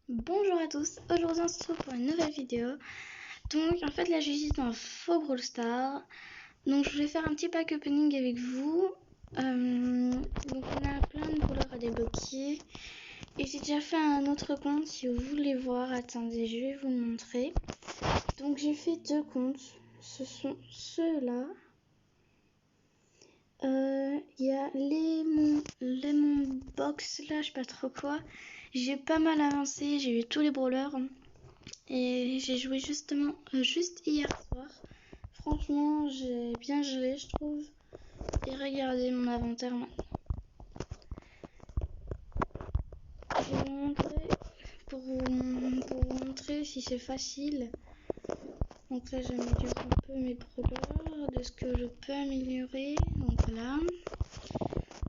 Bonjour à tous, aujourd'hui on se retrouve pour une nouvelle vidéo. Donc en fait là je suis dans un faux Brawl Stars. Donc je voulais faire un petit pack opening avec vous. Donc on a plein de brawlers à débloquer. Et j'ai déjà fait un autre compte si vous voulez voir. Attendez, je vais vous le montrer. Donc j'ai fait deux comptes. Ce sont ceux-là. Il y a Lemon Box là, je sais pas trop quoi. J'ai pas mal avancé, j'ai eu tous les brawlers. Et j'ai joué juste hier soir. Franchement, j'ai bien joué, je trouve. Et regardez mon inventaire maintenant. Je vais vous montrer pour vous montrer si c'est facile. Donc là, j'améliore un peu mes brawlers de ce que je peux améliorer. Donc voilà.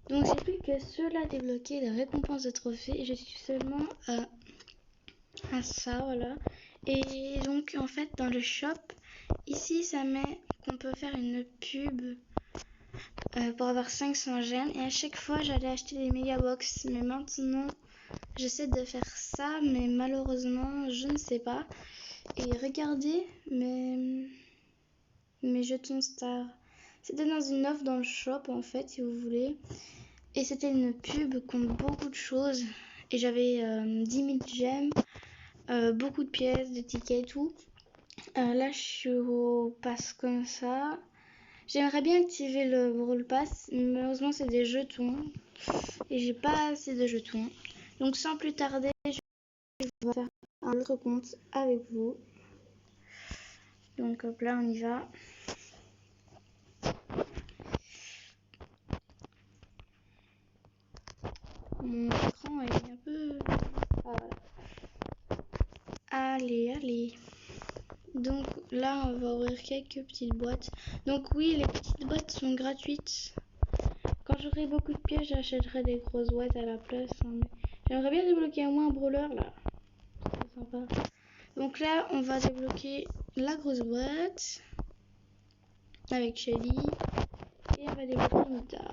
Donc j'ai plus que ceux-là débloqués, les récompenses de trophées. Et je suis seulement à ça, voilà. Et donc en fait dans le shop, ici ça met qu'on peut faire une pub pour avoir 500 gemmes. Et à chaque fois j'allais acheter des mégabox. Mais maintenant j'essaie de faire ça, mais malheureusement je ne sais pas. Et regardez mes jetons stars. C'était dans une offre dans le shop en fait si vous voulez. Et c'était une pub contre beaucoup de choses. Et j'avais 10 000 gemmes. Beaucoup de pièces, des tickets et tout. Là je suis au pass comme ça. J'aimerais bien activer le Brawl Pass, mais malheureusement c'est des jetons et j'ai pas assez de jetons. Donc sans plus tarder, je vais faire un autre compte avec vous. Donc hop là on y va. Mon écran est un peu... Ah, voilà. Allez. Donc là on va ouvrir quelques petites boîtes. Donc oui, les petites boîtes sont gratuites. Quand j'aurai beaucoup de pièces, j'achèterai des grosses boîtes à la place. Hein, mais j'aimerais bien débloquer au moins un brawler là. C'est sympa. Donc là, on va débloquer la grosse boîte avec Shelly. Et on va débloquer Nita.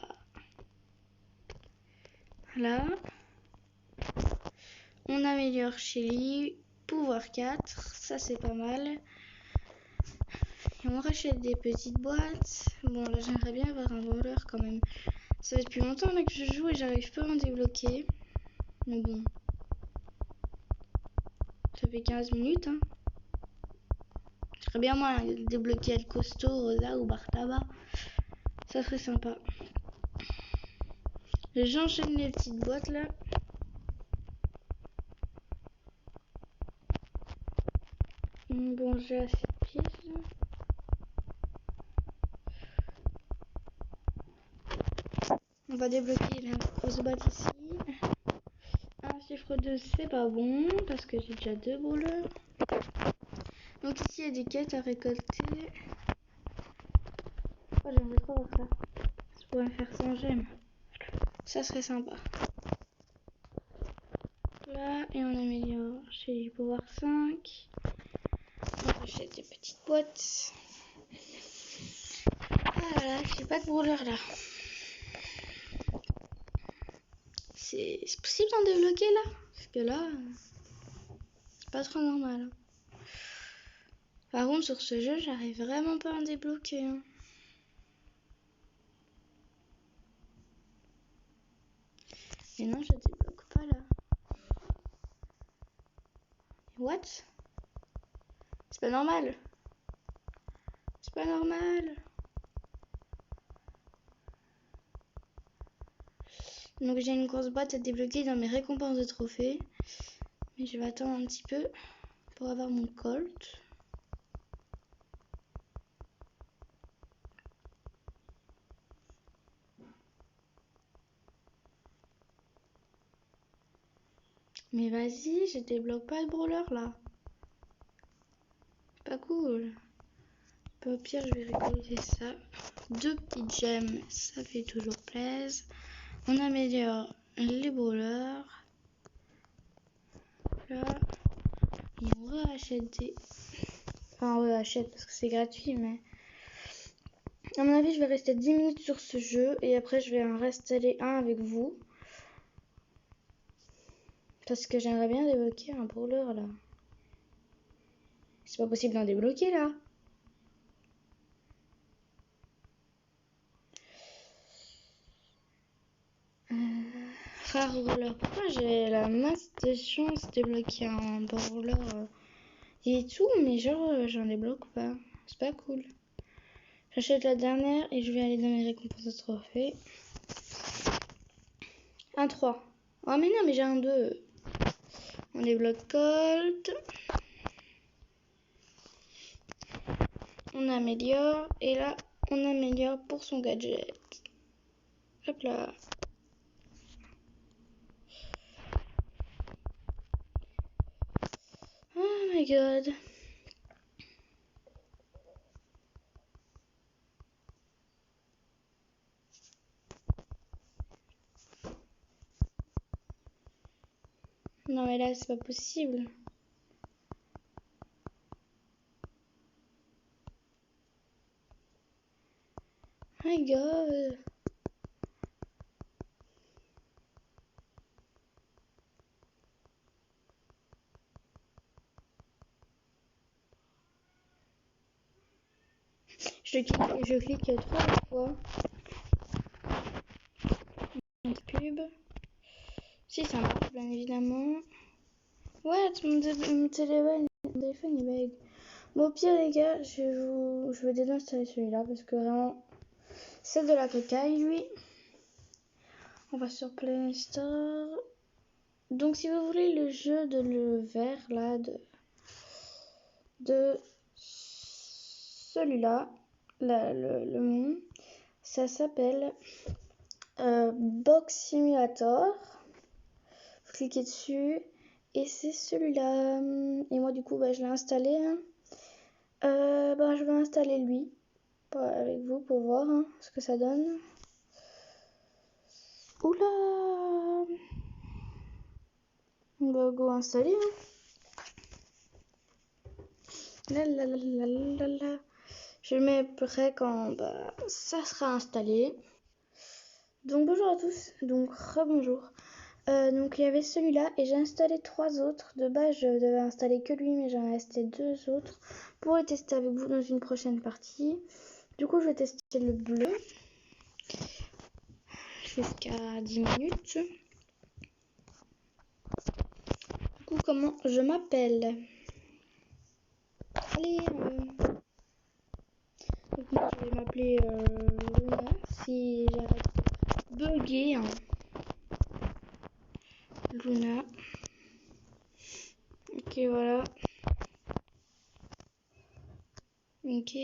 Là. On améliore Shelly. Pouvoir 4. Ça, c'est pas mal. Et on rachète des petites boîtes. Bon, là, j'aimerais bien avoir un brawler quand même. Ça fait depuis longtemps là que je joue et j'arrive pas à en débloquer. Mais bon. Ça fait 15 minutes, hein. J'aimerais bien moi débloquer El Costo, Rosa ou Bartaba. Ça serait sympa. J'enchaîne les petites boîtes là. Bon, j'ai assez de pièces là. On va débloquer la grosse boîte ici. Un chiffre 2, c'est pas bon parce que j'ai déjà 2 brawlers. Donc ici il y a des quêtes à récolter. Oh, j'aimerais trop voir ça. Je pourrais faire 100 gemmes. Ça serait sympa. Là, et on améliore chez les pouvoir 5. On achète des petites boîtes. Ah là, j'ai pas de brawler là. C'est possible d'en débloquer là? Parce que là, c'est pas trop normal. Par contre, sur ce jeu, j'arrive vraiment pas à en débloquer. Hein. Mais non, je débloque pas là. What? C'est pas normal. C'est pas normal. Donc j'ai une grosse boîte à débloquer dans mes récompenses de trophées. Mais je vais attendre un petit peu pour avoir mon Colt. Mais vas-y, je débloque pas le brawler là. C'est pas cool. Au pire, je vais récolter ça. 2 petites gemmes, ça fait toujours plaisir. On améliore les brawlers. Là. Et on réachète des... Enfin, on réachète parce que c'est gratuit, mais... À mon avis, je vais rester 10 minutes sur ce jeu. Et après, je vais en réinstaller un avec vous. Parce que j'aimerais bien débloquer un brawler là. C'est pas possible d'en débloquer là. Rare brawler. Pourquoi j'ai la masse de chance de débloquer un brawler et tout, mais genre j'en débloque pas. C'est pas cool. J'achète la dernière et je vais aller dans mes récompenses de trophée. Un 3. Oh mais non, mais j'ai un 2. On débloque Colt. On améliore. Et là, on améliore pour son gadget. Hop là. Oh my god. Non mais là, c'est pas possible. Oh my god. Je clique 3 fois. Pub. Si ça marche, bien évidemment. Ouais, mon téléphone il bug. Bon, au pire, les gars, je vais désinstaller celui-là parce que vraiment, c'est de la cocaille, lui. On va sur Play Store. Donc, si vous voulez le jeu de le vert, là, de celui-là, le monde, ça s'appelle Box Simulator. Vous cliquez dessus et c'est celui-là. Et moi, du coup, je l'ai installé. Hein. Je vais installer lui avec vous pour voir ce que ça donne. Oula! On va go installer. Là. Je le mets prêt quand ça sera installé. Donc bonjour à tous. Donc rebonjour. Donc il y avait celui-là et j'ai installé 3 autres. De base je devais installer que lui mais j'en ai resté 2 autres pour les tester avec vous dans une prochaine partie. Du coup je vais tester le bleu jusqu'à 10 minutes. Du coup comment je m'appelle? Allez donc moi je vais m'appeler Luna si j'arrête de bugger. Luna. Ok voilà. Ok.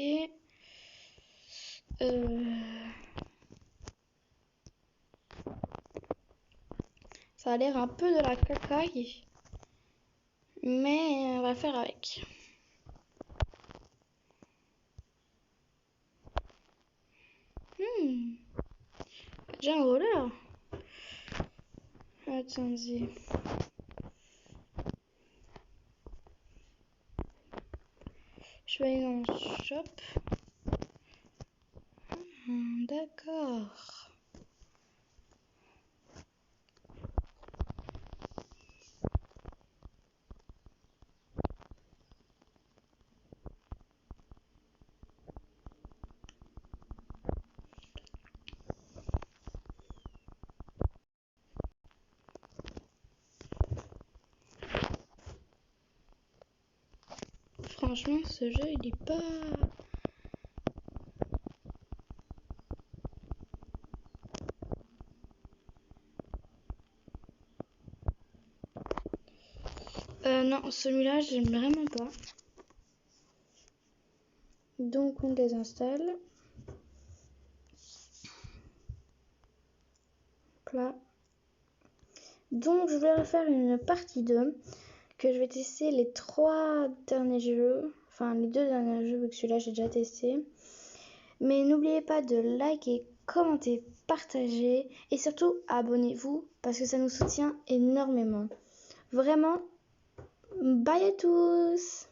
Ça a l'air un peu de la cacaille. Mais on va faire avec. Déjà un voleur. Attendez. Je vais aller dans le shop. D'accord. Franchement, ce jeu, il est pas... non, celui-là, j'aime vraiment pas. Donc, on désinstalle. Là. Donc, je vais refaire une partie 2. Que je vais tester les 3 derniers jeux. Enfin, les 2 derniers jeux, vu que celui-là, j'ai déjà testé. Mais n'oubliez pas de liker, commenter, partager. Et surtout, abonnez-vous. Parce que ça nous soutient énormément. Vraiment, bye à tous!